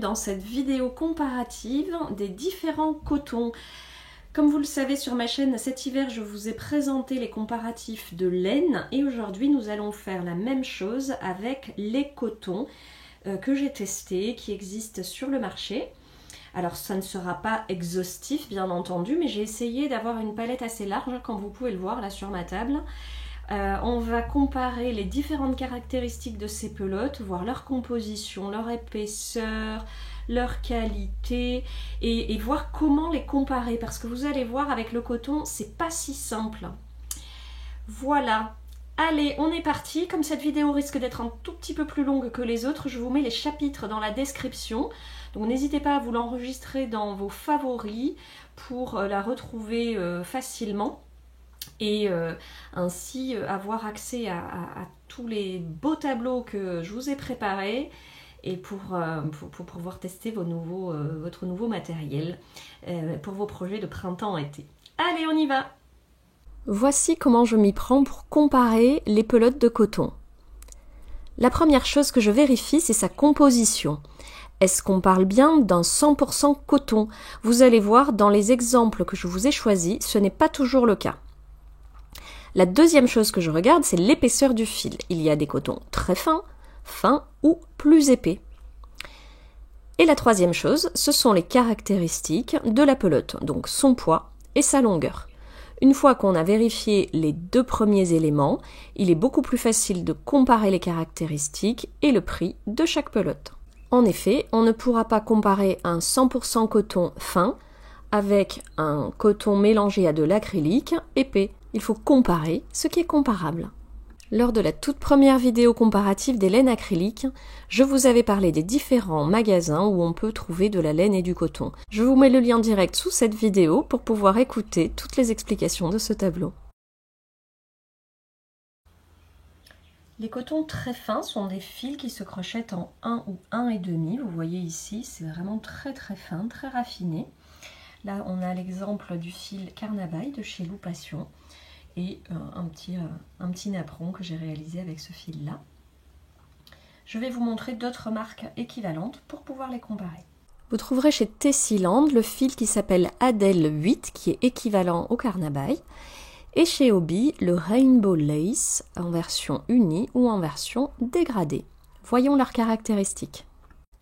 dans cette vidéo comparative des différents cotons. Comme vous le savez sur ma chaîne, cet hiver je vous ai présenté les comparatifs de laine et aujourd'hui nous allons faire la même chose avec les cotons que j'ai testés, qui existent sur le marché. Alors ça ne sera pas exhaustif bien entendu, mais j'ai essayé d'avoir une palette assez large comme vous pouvez le voir là sur ma table. On va comparer les différentes caractéristiques de ces pelotes, voir leur composition, leur épaisseur, leur qualité et voir comment les comparer parce que vous allez voir avec le coton c'est pas si simple. Voilà, allez on est parti. Comme cette vidéo risque d'être un tout petit peu plus longue que les autres, je vous mets les chapitres dans la description, donc n'hésitez pas à vous l'enregistrer dans vos favoris pour la retrouver facilement et ainsi avoir accès à tous les beaux tableaux que je vous ai préparés et pour pouvoir tester votre nouveau matériel pour vos projets de printemps-été. Allez, on y va! Voici comment je m'y prends pour comparer les pelotes de coton. La première chose que je vérifie, c'est sa composition. Est-ce qu'on parle bien d'un 100% coton? Vous allez voir dans les exemples que je vous ai choisis, ce n'est pas toujours le cas. La deuxième chose que je regarde, c'est l'épaisseur du fil. Il y a des cotons très fins, fins ou plus épais. Et la troisième chose, ce sont les caractéristiques de la pelote, donc son poids et sa longueur. Une fois qu'on a vérifié les deux premiers éléments, il est beaucoup plus facile de comparer les caractéristiques et le prix de chaque pelote. En effet, on ne pourra pas comparer un 100% coton fin avec un coton mélangé à de l'acrylique épais. Il faut comparer ce qui est comparable. Lors de la toute première vidéo comparative des laines acryliques, je vous avais parlé des différents magasins où on peut trouver de la laine et du coton. Je vous mets le lien direct sous cette vidéo pour pouvoir écouter toutes les explications de ce tableau. Les cotons très fins sont des fils qui se crochettent en 1 ou 1,5. Vous voyez ici, c'est vraiment très fin, très raffiné. Là, on a l'exemple du fil Carnaby de chez Loupation et un petit napperon que j'ai réalisé avec ce fil-là. Je vais vous montrer d'autres marques équivalentes pour pouvoir les comparer. Vous trouverez chez Tessiland le fil qui s'appelle Adèle 8 qui est équivalent au Carnaby et chez Hobbii le Rainbow Lace en version unie ou en version dégradée. Voyons leurs caractéristiques.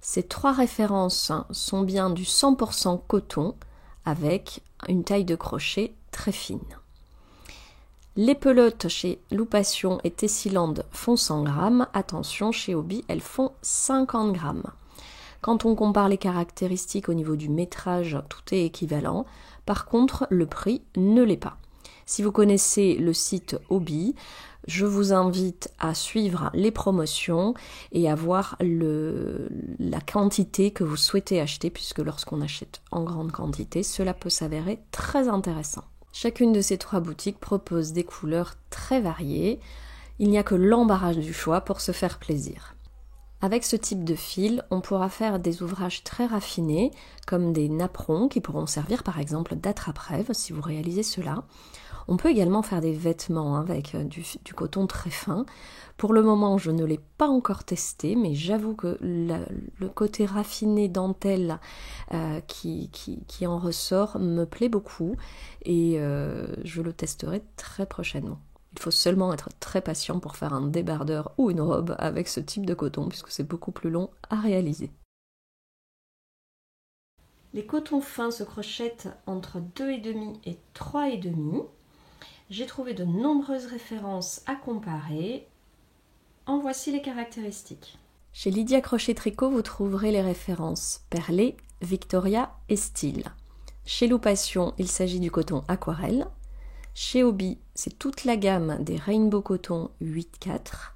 Ces trois références sont bien du 100% coton avec une taille de crochet très fine. Les pelotes chez Loupation et Tessiland font 100 grammes. Attention, chez Hobbii, elles font 50 grammes. Quand on compare les caractéristiques au niveau du métrage, tout est équivalent. Par contre, le prix ne l'est pas. Si vous connaissez le site Hobbii, je vous invite à suivre les promotions et à voir la quantité que vous souhaitez acheter, puisque lorsqu'on achète en grande quantité, cela peut s'avérer très intéressant. Chacune de ces trois boutiques propose des couleurs très variées. Il n'y a que l'embarras du choix pour se faire plaisir. Avec ce type de fil, on pourra faire des ouvrages très raffinés, comme des napperons qui pourront servir par exemple d'attrape-rêve si vous réalisez cela. On peut également faire des vêtements avec du coton très fin. Pour le moment, je ne l'ai pas encore testé, mais j'avoue que le côté raffiné dentelle qui en ressort me plaît beaucoup et je le testerai très prochainement. Il faut seulement être très patient pour faire un débardeur ou une robe avec ce type de coton, puisque c'est beaucoup plus long à réaliser. Les cotons fins se crochettent entre 2,5 et 3,5. J'ai trouvé de nombreuses références à comparer. En voici les caractéristiques. Chez Lydia Crochet Tricot, vous trouverez les références Perlé, Victoria et Style. Chez Loupation, il s'agit du coton aquarelle. Chez Hobbii, c'est toute la gamme des Rainbow Coton 8-4.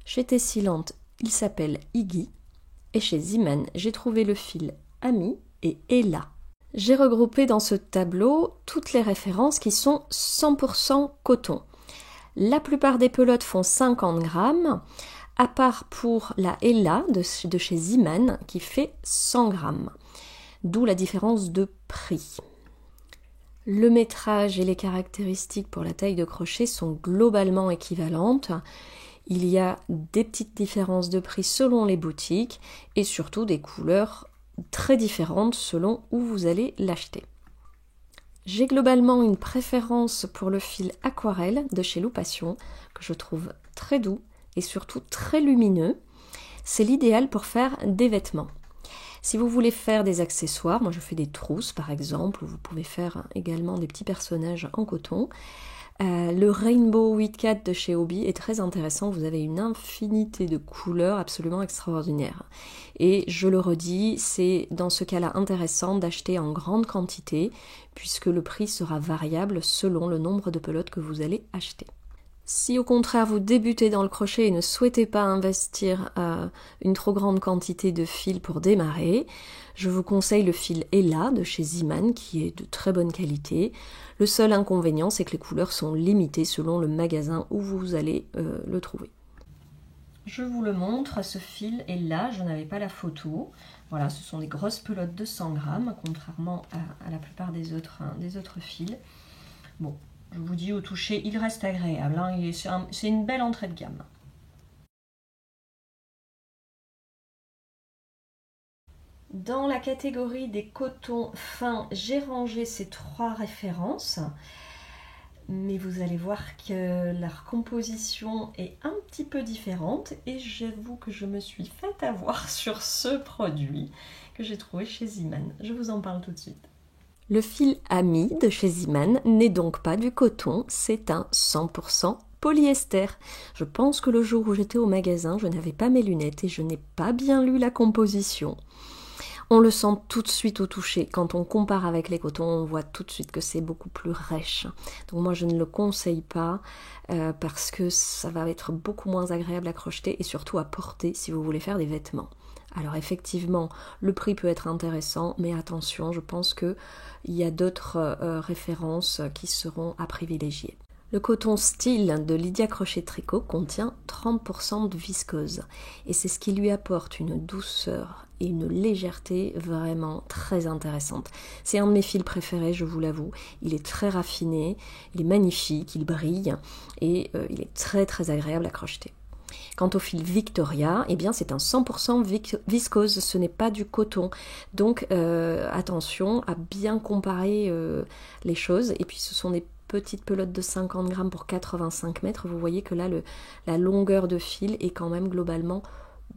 Chez Tessiland, il s'appelle Iggy. Et chez Zeeman, j'ai trouvé le fil Ami et Ella. J'ai regroupé dans ce tableau toutes les références qui sont 100% coton. La plupart des pelotes font 50 grammes, à part pour la Ella de chez Zeeman qui fait 100 grammes. D'où la différence de prix. Le métrage et les caractéristiques pour la taille de crochet sont globalement équivalentes. Il y a des petites différences de prix selon les boutiques et surtout des couleurs très différente selon où vous allez l'acheter. J'ai globalement une préférence pour le fil aquarelle de chez Loupation, que je trouve très doux et surtout très lumineux. C'est l'idéal pour faire des vêtements. Si vous voulez faire des accessoires, moi je fais des trousses par exemple, ou vous pouvez faire également des petits personnages en coton. Le Rainbow Witcat de chez Hobbii est très intéressant, vous avez une infinité de couleurs absolument extraordinaires. Et je le redis, c'est dans ce cas-là intéressant d'acheter en grande quantité, puisque le prix sera variable selon le nombre de pelotes que vous allez acheter. Si au contraire vous débutez dans le crochet et ne souhaitez pas investir une trop grande quantité de fil pour démarrer, je vous conseille le fil Ella de chez Zeeman qui est de très bonne qualité. Le seul inconvénient, c'est que les couleurs sont limitées selon le magasin où vous allez le trouver. Je vous le montre, ce fil Ella, je n'avais pas la photo. Voilà, ce sont des grosses pelotes de 100 grammes, contrairement à la plupart des autres fils. Bon. Je vous dis au toucher, il reste agréable, hein, c'est une belle entrée de gamme. Dans la catégorie des cotons fins, j'ai rangé ces 3 références. Mais vous allez voir que leur composition est un petit peu différente. Et j'avoue que je me suis fait avoir sur ce produit que j'ai trouvé chez Zeeman. Je vous en parle tout de suite. Le fil Ami de chez Zeeman n'est donc pas du coton, c'est un 100% polyester. Je pense que le jour où j'étais au magasin, je n'avais pas mes lunettes et je n'ai pas bien lu la composition. On le sent tout de suite au toucher. Quand on compare avec les cotons, on voit tout de suite que c'est beaucoup plus rêche. Donc moi, je ne le conseille pas parce que ça va être beaucoup moins agréable à crocheter et surtout à porter si vous voulez faire des vêtements. Alors effectivement, le prix peut être intéressant, mais attention, je pense qu'il y a d'autres références qui seront à privilégier. Le coton style de Lydia Crochet Tricot contient 30% de viscose et c'est ce qui lui apporte une douceur et une légèreté vraiment très intéressante. C'est un de mes fils préférés, je vous l'avoue. Il est très raffiné, il est magnifique, il brille et il est très très agréable à crocheter. Quant au fil Victoria, eh bien c'est un 100% viscose, ce n'est pas du coton. Donc attention à bien comparer les choses. Et puis ce sont des petites pelotes de 50 grammes pour 85 mètres. Vous voyez que là, la longueur de fil est quand même globalement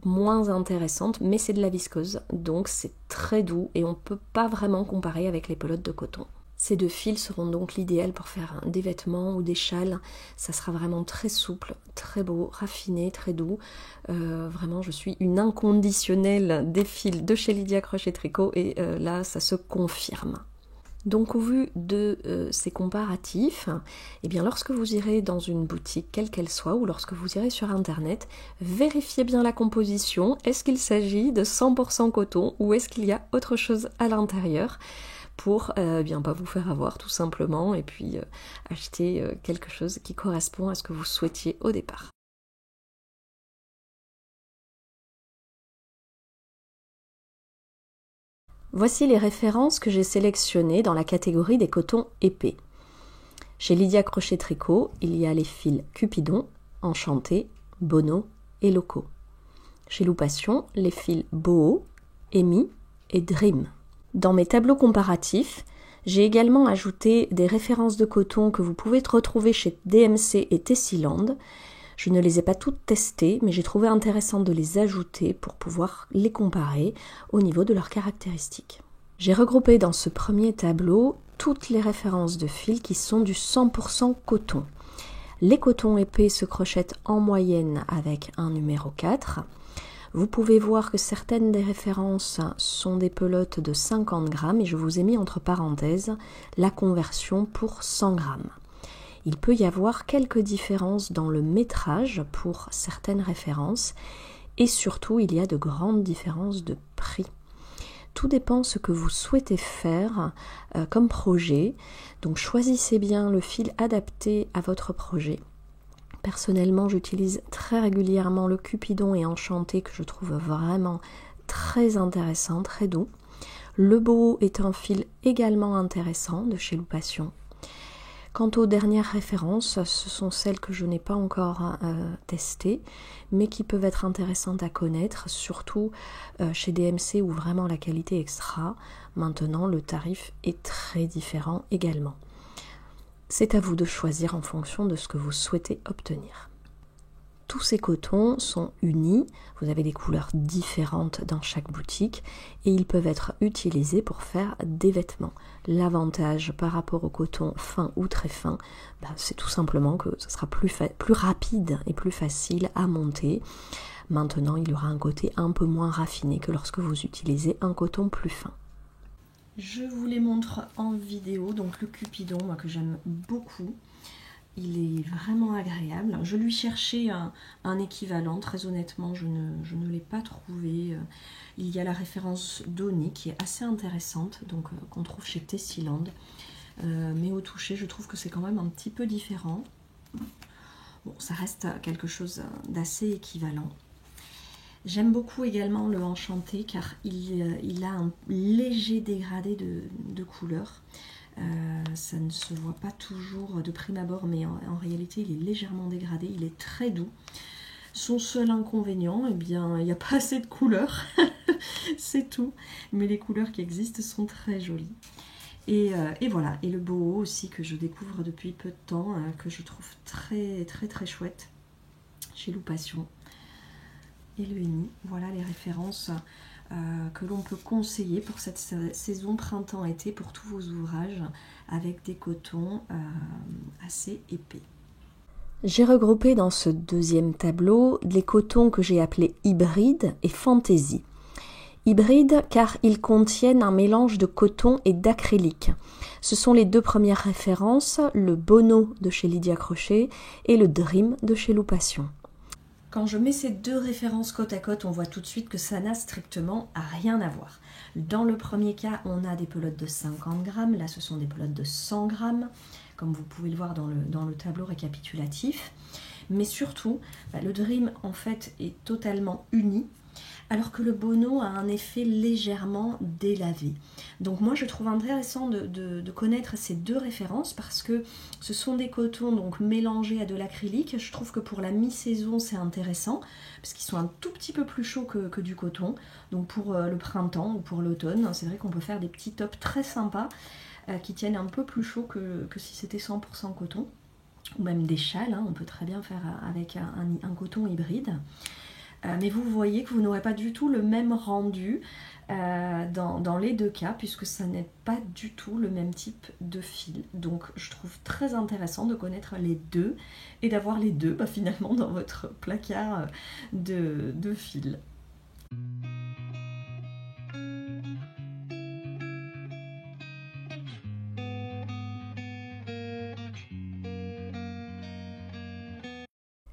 moins intéressante, mais c'est de la viscose. Donc c'est très doux et on ne peut pas vraiment comparer avec les pelotes de coton. Ces 2 fils seront donc l'idéal pour faire des vêtements ou des châles. Ça sera vraiment très souple, très beau, raffiné, très doux. Vraiment, je suis une inconditionnelle des fils de chez Lydia Crochet Tricot et là, ça se confirme. Donc au vu de ces comparatifs, eh bien, lorsque vous irez dans une boutique, quelle qu'elle soit, ou lorsque vous irez sur internet, vérifiez bien la composition. Est-ce qu'il s'agit de 100% coton ou est-ce qu'il y a autre chose à l'intérieur pour bien pas vous faire avoir tout simplement et puis acheter quelque chose qui correspond à ce que vous souhaitiez au départ. Voici les références que j'ai sélectionnées dans la catégorie des cotons épais. Chez Lydia Crochet Tricot, il y a les fils Cupidon, Enchanté, Bono et Loco. Chez Loupation, les fils Boho, Amy et Dream. Dans mes tableaux comparatifs, j'ai également ajouté des références de coton que vous pouvez retrouver chez DMC et Tessiland. Je ne les ai pas toutes testées, mais j'ai trouvé intéressant de les ajouter pour pouvoir les comparer au niveau de leurs caractéristiques. J'ai regroupé dans ce premier tableau toutes les références de fils qui sont du 100% coton. Les cotons épais se crochettent en moyenne avec un numéro 4. Vous pouvez voir que certaines des références sont des pelotes de 50 grammes et je vous ai mis entre parenthèses la conversion pour 100 grammes. Il peut y avoir quelques différences dans le métrage pour certaines références et surtout il y a de grandes différences de prix. Tout dépend ce que vous souhaitez faire comme projet, donc choisissez bien le fil adapté à votre projet. Personnellement, j'utilise très régulièrement le Cupidon et Enchanté que je trouve vraiment très intéressant, très doux. Le Boho est un fil également intéressant de chez Loupation. Quant aux dernières références, ce sont celles que je n'ai pas encore testées, mais qui peuvent être intéressantes à connaître, surtout chez DMC où vraiment la qualité est extra. Maintenant, le tarif est très différent également. C'est à vous de choisir en fonction de ce que vous souhaitez obtenir. Tous ces cotons sont unis, vous avez des couleurs différentes dans chaque boutique et ils peuvent être utilisés pour faire des vêtements. L'avantage par rapport au coton fin ou très fin, c'est tout simplement que ce sera plus rapide et plus facile à monter. Maintenant, il y aura un côté un peu moins raffiné que lorsque vous utilisez un coton plus fin. Je vous les montre en vidéo, donc le Cupidon, moi, que j'aime beaucoup. Il est vraiment agréable. Je lui cherchais un équivalent, très honnêtement, je ne l'ai pas trouvé. Il y a la référence Donny qui est assez intéressante, donc qu'on trouve chez Tessyland. Mais au toucher, je trouve que c'est quand même un petit peu différent. Bon, ça reste quelque chose d'assez équivalent. J'aime beaucoup également le Enchanté car il a un léger dégradé de couleur. Ça ne se voit pas toujours de prime abord, mais en réalité il est légèrement dégradé, il est très doux. Son seul inconvénient, eh bien, il n'y a pas assez de couleurs, c'est tout. Mais les couleurs qui existent sont très jolies. Et voilà, et le boho aussi que je découvre depuis peu de temps, que je trouve très très très chouette chez Loupation. Et le henni, voilà les références que l'on peut conseiller pour cette saison printemps-été pour tous vos ouvrages avec des cotons assez épais. J'ai regroupé dans ce deuxième tableau les cotons que j'ai appelés hybrides et fantaisie. Hybrides car ils contiennent un mélange de coton et d'acrylique. Ce sont les deux premières références, le Bono de chez Lydia Crochet et le Dream de chez Loupation. Quand je mets ces deux références côte à côte, on voit tout de suite que ça n'a strictement rien à voir. Dans le premier cas, on a des pelotes de 50 grammes, là ce sont des pelotes de 100 grammes, comme vous pouvez le voir dans le tableau récapitulatif. Mais surtout, le Dream en fait est totalement uni, alors que le Bono a un effet légèrement délavé. Donc moi je trouve intéressant de connaître ces deux références parce que ce sont des cotons donc mélangés à de l'acrylique. Je trouve que pour la mi-saison c'est intéressant parce qu'ils sont un tout petit peu plus chauds que du coton. Donc pour le printemps ou pour l'automne, c'est vrai qu'on peut faire des petits tops très sympas qui tiennent un peu plus chaud que si c'était 100% coton. Ou même des châles, on peut très bien faire avec un coton hybride. Mais vous voyez que vous n'aurez pas du tout le même rendu dans les deux cas, puisque ça n'est pas du tout le même type de fil. Donc je trouve très intéressant de connaître les deux et d'avoir les deux finalement dans votre placard de fil.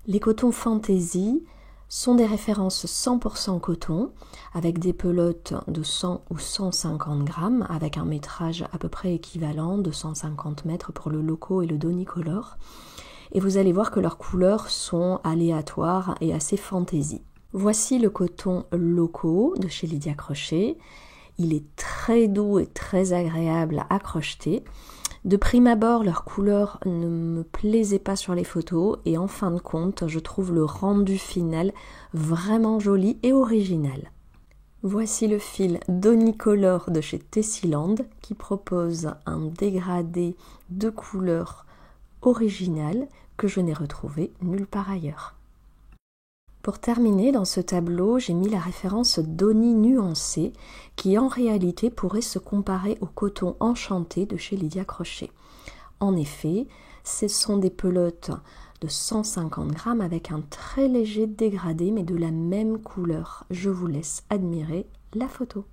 Les cotons fantaisie sont des références 100% coton, avec des pelotes de 100 ou 150 grammes, avec un métrage à peu près équivalent de 150 mètres pour le Loco et le Donicolor. Et vous allez voir que leurs couleurs sont aléatoires et assez fantaisie. Voici le coton Loco de chez Lydia Crochet. Il est très doux et très agréable à crocheter. De prime abord, leur couleur ne me plaisait pas sur les photos et en fin de compte, je trouve le rendu final vraiment joli et original. Voici le fil Donicolor de chez Tessyland qui propose un dégradé de couleur original que je n'ai retrouvé nulle part ailleurs. Pour terminer, dans ce tableau, j'ai mis la référence Donny nuancé qui en réalité pourrait se comparer au coton enchanté de chez Lydia Crochet. En effet, ce sont des pelotes de 150 grammes avec un très léger dégradé mais de la même couleur. Je vous laisse admirer la photo.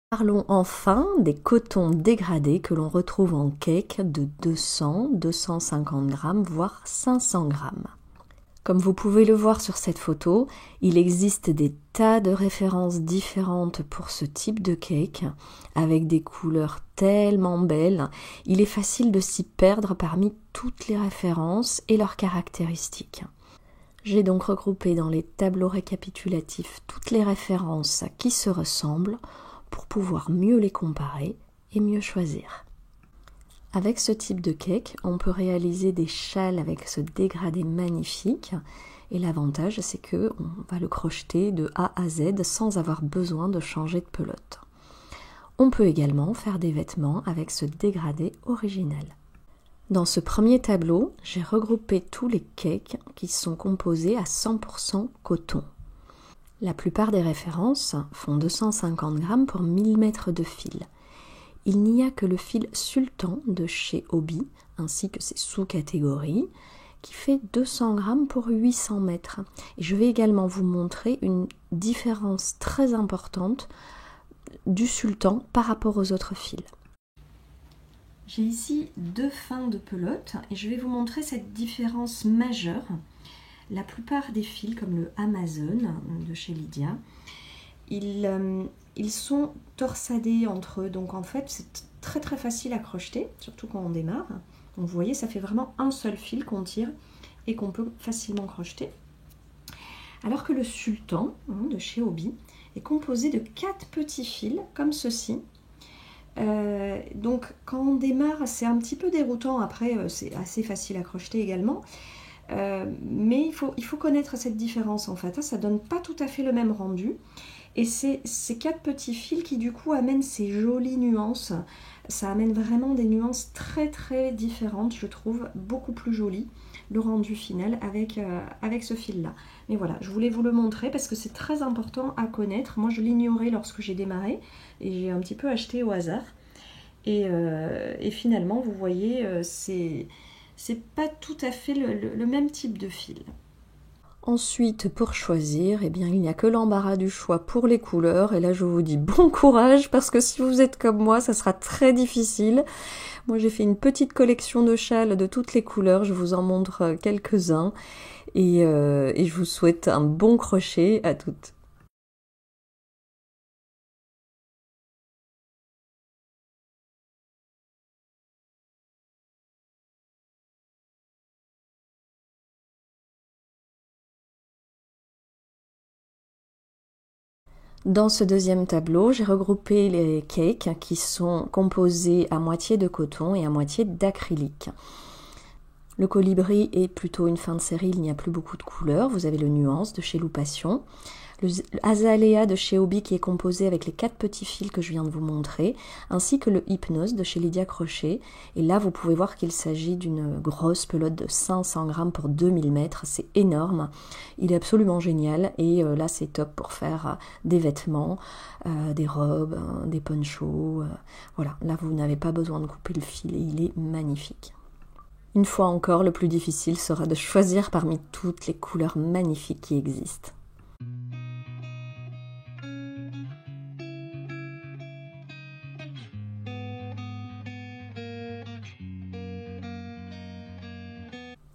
Parlons enfin des cotons dégradés que l'on retrouve en cake de 200, 250 grammes voire 500 grammes. Comme vous pouvez le voir sur cette photo, il existe des tas de références différentes pour ce type de cake, avec des couleurs tellement belles, il est facile de s'y perdre parmi toutes les références et leurs caractéristiques. J'ai donc regroupé dans les tableaux récapitulatifs toutes les références qui se ressemblent pour pouvoir mieux les comparer et mieux choisir. Avec ce type de cake, on peut réaliser des châles avec ce dégradé magnifique. Et l'avantage, c'est que on va le crocheter de A à Z sans avoir besoin de changer de pelote. On peut également faire des vêtements avec ce dégradé original. Dans ce premier tableau, j'ai regroupé tous les cakes qui sont composés à 100% coton. La plupart des références font 250 grammes pour 1000 mètres de fil. Il n'y a que le fil Sultan de chez Hobbii, ainsi que ses sous-catégories, qui fait 200 grammes pour 800 mètres. Et je vais également vous montrer une différence très importante du Sultan par rapport aux autres fils. J'ai ici 2 fins de pelote et je vais vous montrer cette différence majeure. La plupart des fils, comme le Amazon de chez Lydia, ils sont torsadés entre eux. Donc en fait, c'est très facile à crocheter, surtout quand on démarre. Donc vous voyez, ça fait vraiment un seul fil qu'on tire et qu'on peut facilement crocheter. Alors que le Sultan de chez Hobbii est composé de 4 petits fils comme ceci. Donc quand on démarre, c'est un petit peu déroutant. Après, c'est assez facile à crocheter également. Mais il faut connaître cette différence en fait. Ça donne pas tout à fait le même rendu. Et c'est ces 4 petits fils qui du coup amènent ces jolies nuances. Ça amène vraiment des nuances très différentes, je trouve, beaucoup plus jolies, le rendu final avec ce fil-là. Mais voilà, je voulais vous le montrer parce que c'est très important à connaître. Moi, je l'ignorais lorsque j'ai démarré et j'ai un petit peu acheté au hasard. Et finalement, vous voyez, c'est pas tout à fait le même type de fil. Ensuite, pour choisir, eh bien, il n'y a que l'embarras du choix pour les couleurs. Et là, je vous dis bon courage parce que si vous êtes comme moi, ça sera très difficile. Moi, j'ai fait une petite collection de châles de toutes les couleurs. Je vous en montre quelques-uns. Et je vous souhaite un bon crochet à toutes. Dans ce deuxième tableau, j'ai regroupé les cakes qui sont composés à moitié de coton et à moitié d'acrylique. Le colibri est plutôt une fin de série, il n'y a plus beaucoup de couleurs. Vous avez le nuance de chez Loupation. Le azalea de chez Hobbii qui est composé avec les 4 petits fils que je viens de vous montrer, ainsi que le hypnose de chez Lydia Crochet. Et là, vous pouvez voir qu'il s'agit d'une grosse pelote de 500 grammes pour 2000 mètres. C'est énorme. Il est absolument génial. Et là, c'est top pour faire des vêtements, des robes, des ponchos. Voilà, là, vous n'avez pas besoin de couper le fil et il est magnifique. Une fois encore, le plus difficile sera de choisir parmi toutes les couleurs magnifiques qui existent.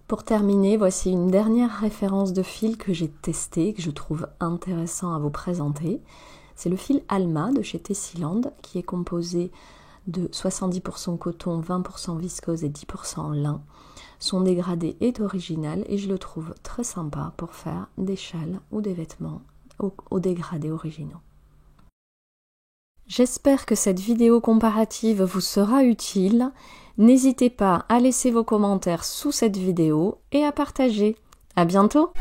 Pour terminer, voici une dernière référence de fil que j'ai testé, que je trouve intéressant à vous présenter. C'est le fil Alma de chez Tessiland qui est composé de 70% coton, 20% viscose et 10% lin. Son dégradé est original et je le trouve très sympa pour faire des châles ou des vêtements aux dégradés originaux. J'espère que cette vidéo comparative vous sera utile. N'hésitez pas à laisser vos commentaires sous cette vidéo et à partager. À bientôt!